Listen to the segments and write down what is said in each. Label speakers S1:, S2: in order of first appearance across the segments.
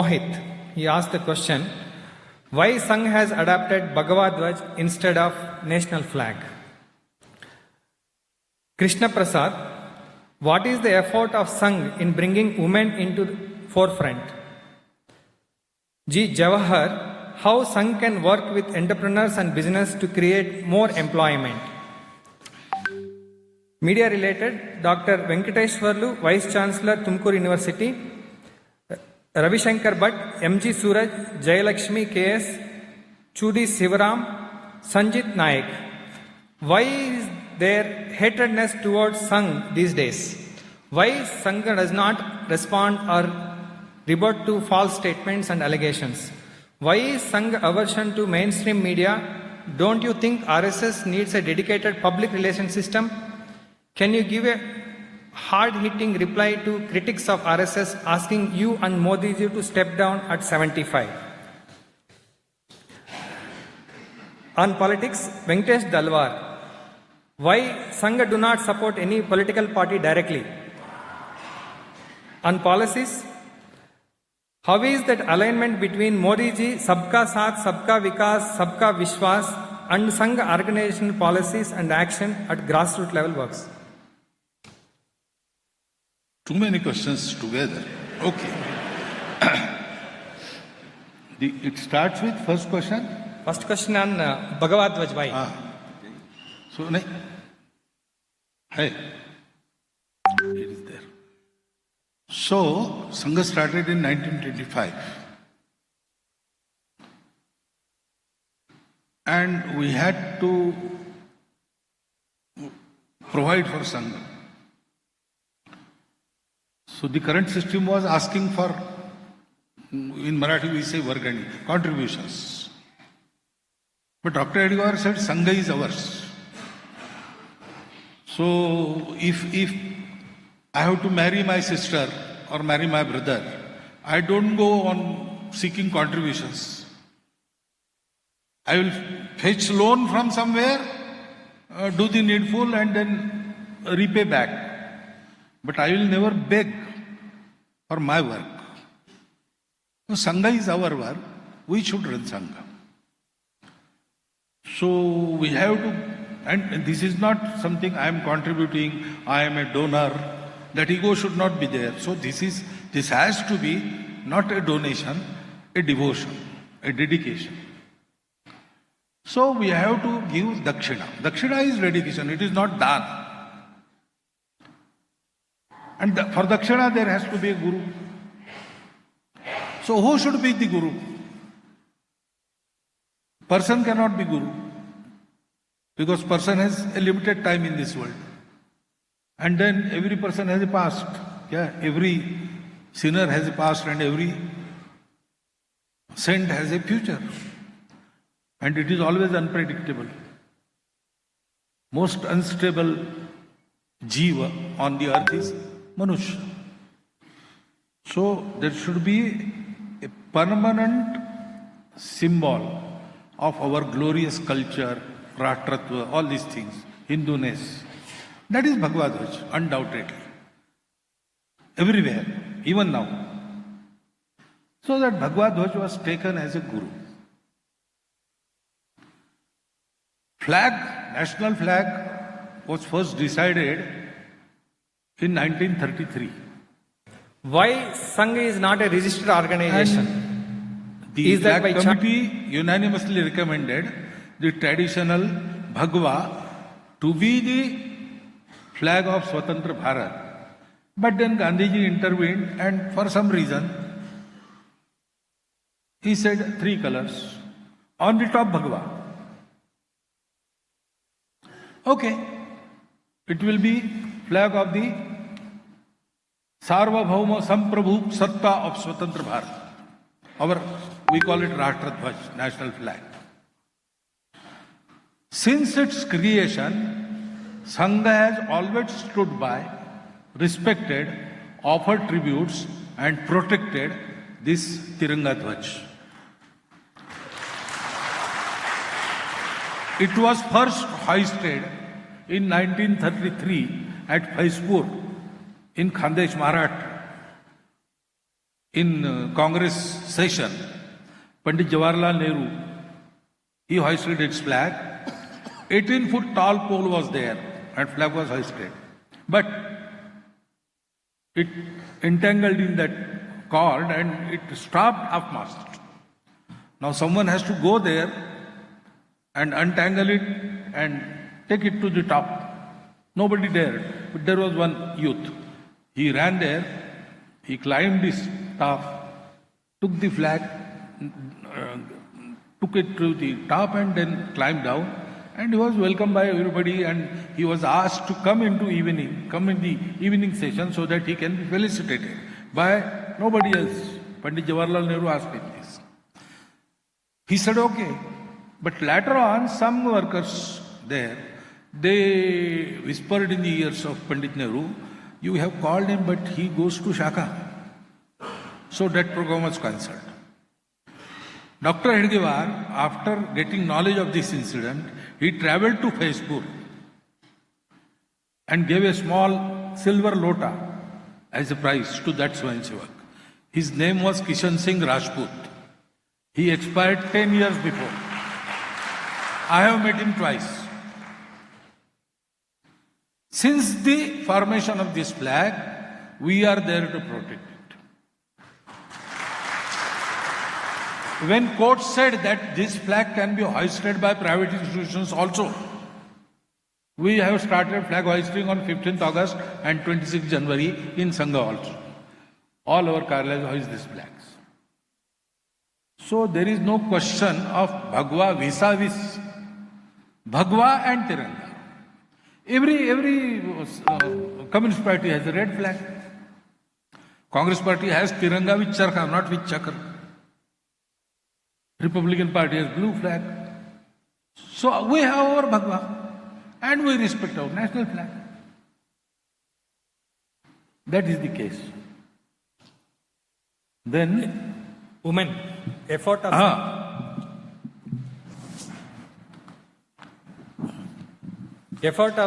S1: Mohit. He asked the question, why Sangh has adopted Bhagavad Dvaj instead of national flag? Krishna Prasad, what is the effort of Sangh in bringing women into the forefront? G. Jawahar, how Sangh can work with entrepreneurs and business to create more employment? Media related, Dr. Venkateshwarlu, Vice Chancellor, Tumkur University, Ravi Shankar Bhatt, MG Suraj, Jayalakshmi KS, Chudi Sivaram, Sanjit Naik. Why is there hatredness towards Sangh these days? Why Sangh does not respond or rebut to false statements and allegations? Why is Sangh aversion to mainstream media? Don't you think RSS needs a dedicated public relations system? Can you give a hard-hitting reply to critics of RSS asking you and Modi ji to step down at 75? On politics, Venkatesh Dalwar. Why Sangh do not support any political party directly? On policies, how is that alignment between Modi ji, Sabka Saath, Sabka Vikas, Sabka Vishwas and Sangh organization policies and action at grassroots level works?
S2: Too many questions together. Okay. It starts with first question.
S1: First question on Bhagavad Dvaj Bhai.
S2: So, hey, it is there. So, Sangha started in 1925. And we had to provide for Sangha. So the current system was asking for, in Marathi we say Vargani, contributions. But Dr. Edgar said Sangha is ours. So if I have to marry my sister or marry my brother, I don't go on seeking contributions. I will fetch loan from somewhere, do the needful and then repay back. But I will never beg for my work. So Sangha is our work. We should run Sangha. So we have to, and this is not something I am contributing, I am a donor. That ego should not be there. So this has to be not a donation, a devotion, a dedication. So we have to give dakshina. Dakshina is dedication, it is not dana. And for dakshina there has to be a guru. So who should be the guru? Person cannot be guru. Because person has a limited time in this world. And then every person has a past. Yeah, every sinner has a past and every saint has a future. And it is always unpredictable. Most unstable jiva on the earth is Manushya. So there should be a permanent symbol of our glorious culture, Rashtrattva, all these things, Hinduness. That is Bhagavad Dvaj, undoubtedly. Everywhere, even now. So that Bhagavad Dvaj was taken as a guru. Flag, national flag, was first decided in 1933.
S1: Why Sangha is not a registered organization?
S2: And the flag committee unanimously recommended the traditional Bhagwa to be the flag of Swatantra Bharat. But then Gandhiji intervened and for some reason he said 3 colors. On the top Bhagwa. Okay, it will be flag of the Sarvabhauma Samprabhu Satta of Swatantra Bharat. We call it Rashtrattva, national flag. Since its creation, Sangha has always stood by, respected, offered tributes and protected this Tiranga Dvaj. It was first hoisted in 1933 at Faizpur in Khandesh, Maharashtra. in Congress session, Pandit Jawaharlal Nehru, he hoisted its flag. 18-foot tall pole was there and flag was hoisted. But it entangled in that cord and it stopped half mast. Now someone has to go there and untangle it and take it to the top. Nobody dared, but there was one youth. He ran there, he climbed his staff, took the flag, took it to the top and then climbed down. And he was welcomed by everybody and he was asked to come in the evening session so that he can be felicitated by nobody else. Pandit Jawaharlal Nehru asked him this. He said, okay. But later on, some workers there, they whispered in the ears of Pandit Nehru, you have called him, but he goes to Shaka. So that program was cancelled. Dr. Hedgewar, after getting knowledge of this incident, he travelled to Faizpur and gave a small silver lota as a prize to that Swayamsevak. His name was Kishan Singh Rajput. He expired 10 years before. I have met him twice. Since the formation of this flag, we are there to protect it. When court said that this flag can be hoisted by private institutions also, we have started flag hoisting on 15th August and 26th January in Sangha also. All our Karyalayas hoist these flags. So there is no question of Bhagwa vis-a-vis. Bhagwa and Tiranga. Every Communist party has a red flag. Congress party has Tiranga with Charkha, not with Chakra. Republican Party has blue flag. So we have our Bhagwa and we respect our national flag. That is the case. Then
S1: Women, effort of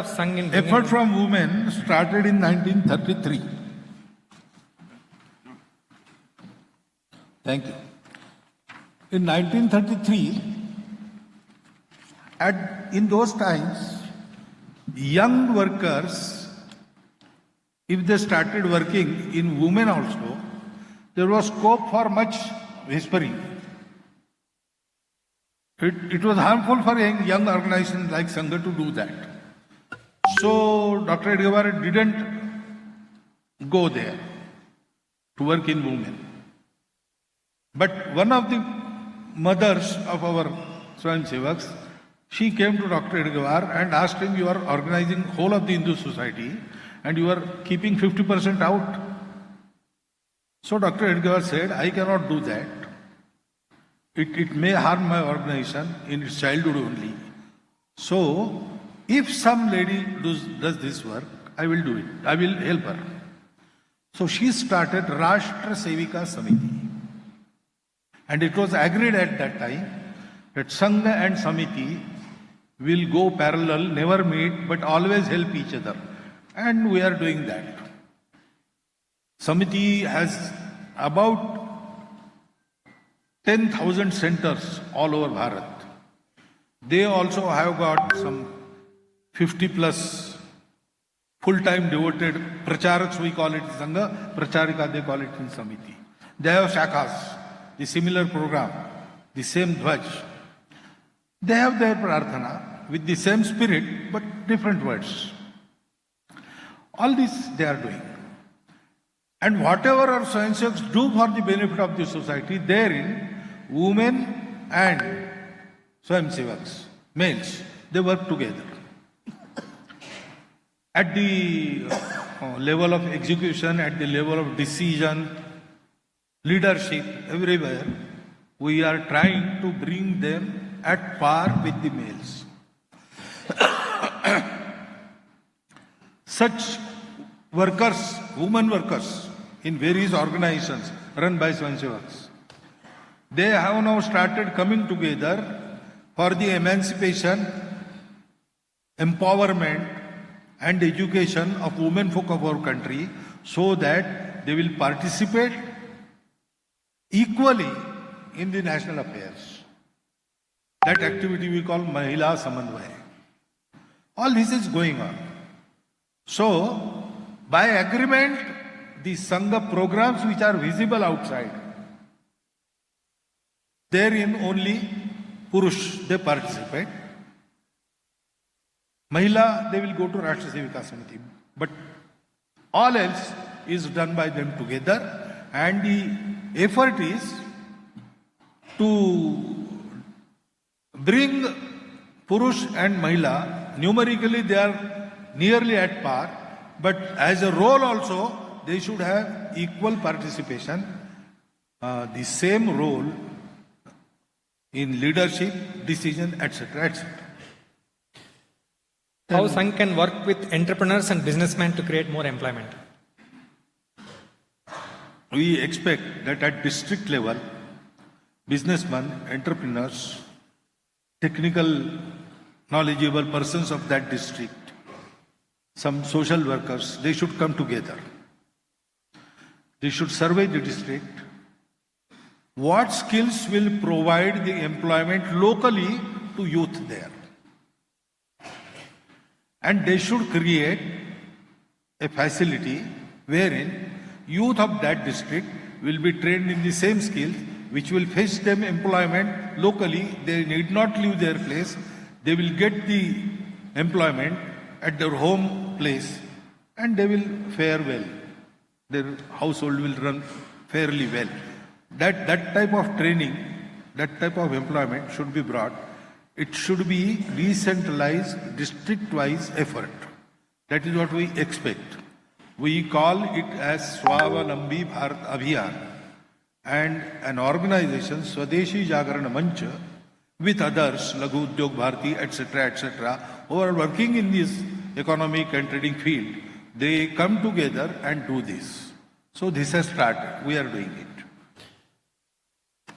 S1: Sangh in bringing-
S2: effort from women started in 1933. Thank you. In 1933, in those times, young workers, if they started working in women also, there was scope for much whispering. It was harmful for a young organization like Sangha to do that. So Dr. Hedgewar didn't go there to work in women. But one of the mothers of our Swayamsevaks, she came to Dr. Hedgewar and asked him, you are organizing whole of the Hindu society and you are keeping 50% out. So Dr. Hedgewar said, I cannot do that. It may harm my organization in its childhood only. So if some lady does this work, I will do it. I will help her. So she started Rashtra Sevika Samiti. And it was agreed at that time that Sangha and Samiti will go parallel, never meet, but always help each other. And we are doing that. Samiti has about 10,000 centers all over Bharat. They also have got some 50 plus full-time devoted pracharaks, we call it in Sangha, pracharika they call it in Samiti. They have shakhas, the similar program, the same dhwaj. They have their prarthana with the same spirit but different words. All this they are doing. And whatever our Swayamsevaks do for the benefit of the society, therein women and Swayamsevaks, males, they work together. At the level of execution, at the level of decision, leadership, everywhere, we are trying to bring them at par with the males. Such workers, women workers in various organizations run by Swayamsevaks, they have now started coming together for the emancipation, empowerment and education of women folk of our country so that they will participate equally in the national affairs. That activity we call Mahila Samanvay. All this is going on. So, by agreement, the Sangha programs which are visible outside, therein only Purush, they participate. Mahila, they will go to Rashtra Sevika Samiti. But all else is done by them together, and the effort is to bring Purush and Mahila, numerically they are nearly at par, but as a role also, they should have equal participation, the same role in leadership, decision, etc., etc.
S1: How Sangh can work with entrepreneurs and businessmen to create more employment?
S2: We expect that at district level, businessmen, entrepreneurs, technical, knowledgeable persons of that district, some social workers, they should come together. They should survey the district. What skills will provide the employment locally to youth there? And they should create a facility wherein youth of that district will be trained in the same skills which will fetch them employment locally. They need not leave their place. They will get the employment at their home place and they will fare well. Their household will run fairly well. That type of training, that type of employment should be brought. It should be decentralized, district-wise effort. That is what we expect. We call it as Swavalambi Bharat Abhiyan, and an organization, Swadeshi Jagarana Mancha, with others, Laghu Udyog Bharati, etc., who are working in this economic and trading field, they come together and do this. So this has started. We are doing it.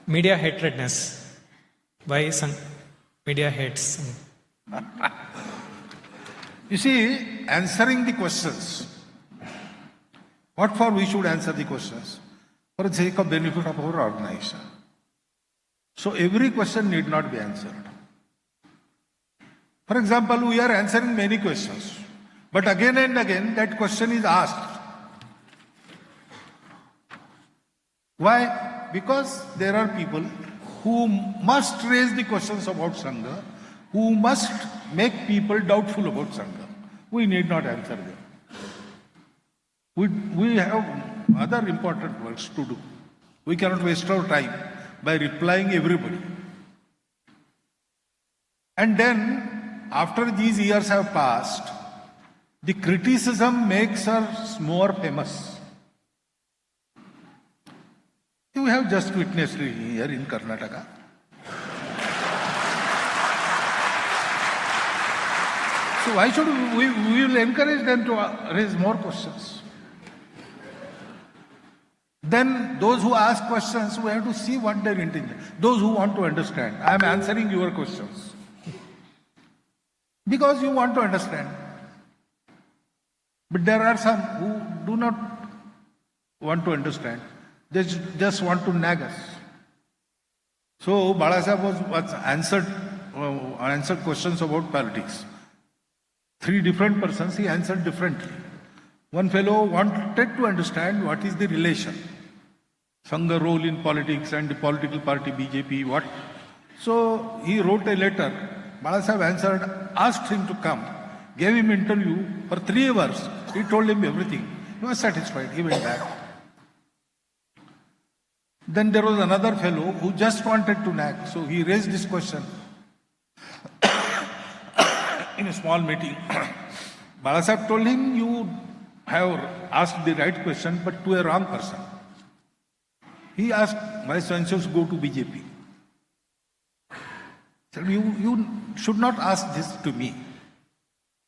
S1: Media hatredness. Why Sangh? Media hates Sangh.
S2: You see, answering the questions. What for we should answer the questions? For the sake of benefit of our organization. So every question need not be answered. For example, we are answering many questions. But again and again that question is asked. Why? Because there are people who must raise the questions about Sangha, who must make people doubtful about Sangha. We need not answer them. We have other important works to do. We cannot waste our time by replying everybody. And then, after these years have passed, the criticism makes us more famous. You have just witnessed here in Karnataka. So why should we will encourage them to raise more questions? Then those who ask questions, we have to see what their intention. Those who want to understand. I am answering your questions. Because you want to understand. But there are some who do not want to understand. They just want to nag us. So Balasaheb was answered questions about politics. 3 different persons, he answered differently. One fellow wanted to understand what is the relation. Sangha role in politics and the political party BJP, what? So he wrote a letter. Balasaheb answered, asked him to come, gave him interview for 3 hours. He told him everything. He was satisfied. He went back. Then there was another fellow who just wanted to nag. So he raised this question in a small meeting. Balasaheb told him, you have asked the right question but to a wrong person. He asked, my sons go to BJP. So you should not ask this to me.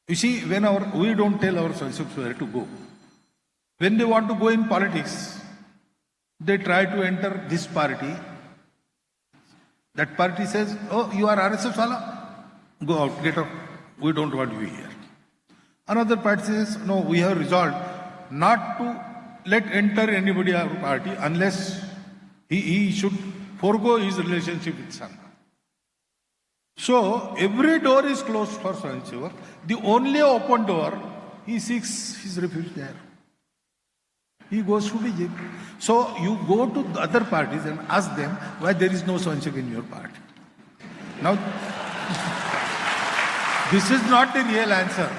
S2: You see, we don't tell our sons where to go. When they want to go in politics, they try to enter this party. That party says, oh, you are RSS wala? Go out, get out. We don't want you here. Another party says, no, we have resolved not to let enter anybody our party unless He should forego his relationship with Sangha. So every door is closed for Swayamsevak. The only open door, he seeks his refuge there. He goes to BJP. So you go to the other parties and ask them why there is no Swayamsevak in your party. Now, this is not the real answer.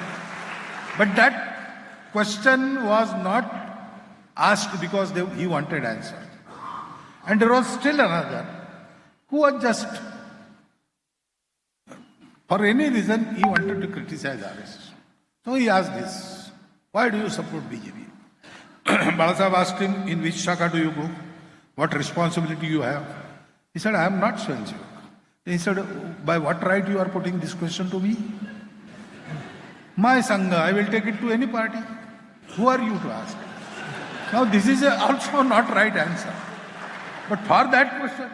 S2: But that question was not asked because he wanted answer. And there was still another who was just, for any reason, he wanted to criticize RSS. So he asked this, why do you support BJP? Balasaheb asked him, in which shaka do you go? What responsibility you have? He said, I am not Swayamsevak. He said, by what right you are putting this question to me? My Sangha, I will take it to any party. Who are you to ask? Now this is also not right answer. But for that question,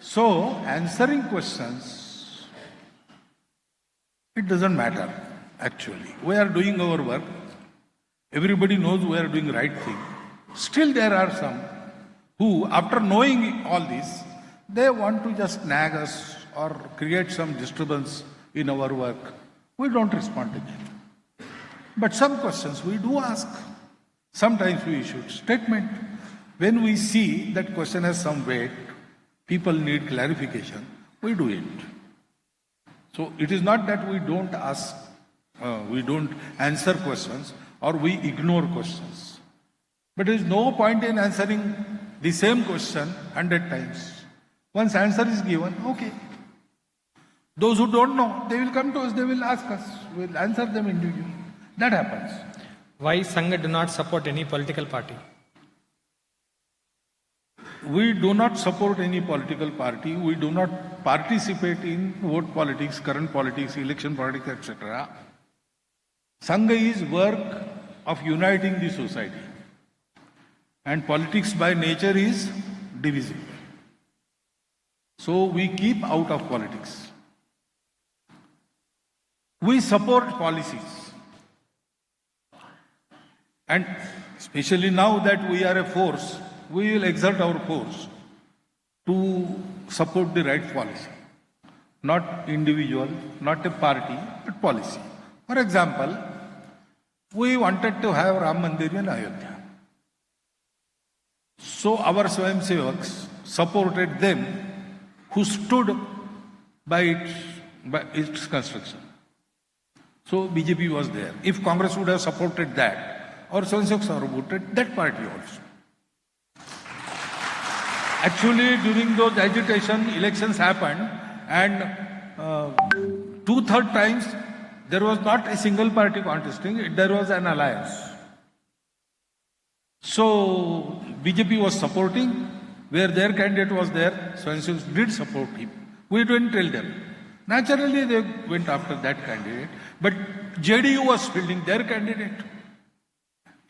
S2: so answering questions, it doesn't matter actually. We are doing our work. Everybody knows we are doing right thing. Still there are some who, after knowing all this, they want to just nag us or create some disturbance in our work. We don't respond to them. But some questions we do ask. Sometimes we issue statement. When we see that question has some weight, people need clarification, we do it. So it is not that we don't ask, we don't answer questions or we ignore questions. But there is no point in answering the same question 100 times. Once answer is given, okay. Those who don't know, they will come to us, they will ask us. We will answer them individually. That happens.
S1: Why Sangha do not support any political party?
S2: We do not support any political party. We do not participate in vote politics, current politics, election politics, etc. Sangha is work of uniting the society. And politics by nature is divisive. So we keep out of politics. We support policies. And especially now that we are a force, we will exert our force to support the right policy. Not individual, not a party, but policy. For example, we wanted to have Ram Mandir in Ayodhya. So our Swayamsevaks supported them who stood by its construction. So BJP was there. If Congress would have supported that, our Swayamsevaks supported that party also. Actually, during those agitation, elections happened, and 2/3 times there was not a single party contesting, there was an alliance. So BJP was supporting, where their candidate was there, Swayamsevaks did support him. We didn't tell them. Naturally, they went after that candidate, but JDU was fielding their candidate.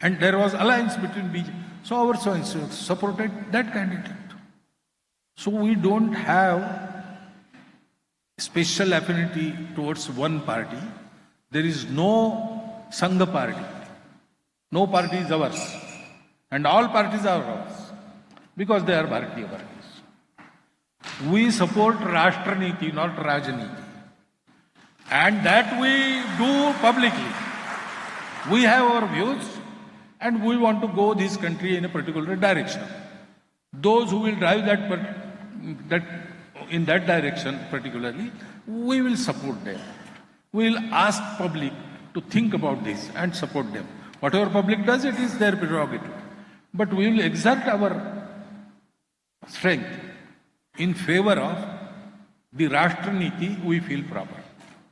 S2: And there was alliance between BJP. So our Swayamsevaks supported that candidate. So we don't have special affinity towards one party. There is no Sangha party. No party is ours. And all parties are ours. Because they are Bharatiya parties. We support Rashtra-niti, not Rajaniti. And that we do publicly. We have our views and we want to go this country in a particular direction. Those who will drive in that direction particularly, we will support them. We will ask public to think about this and support them. Whatever public does, it is their prerogative. But we will exert our strength in favor of the Rashtra-niti we feel proper.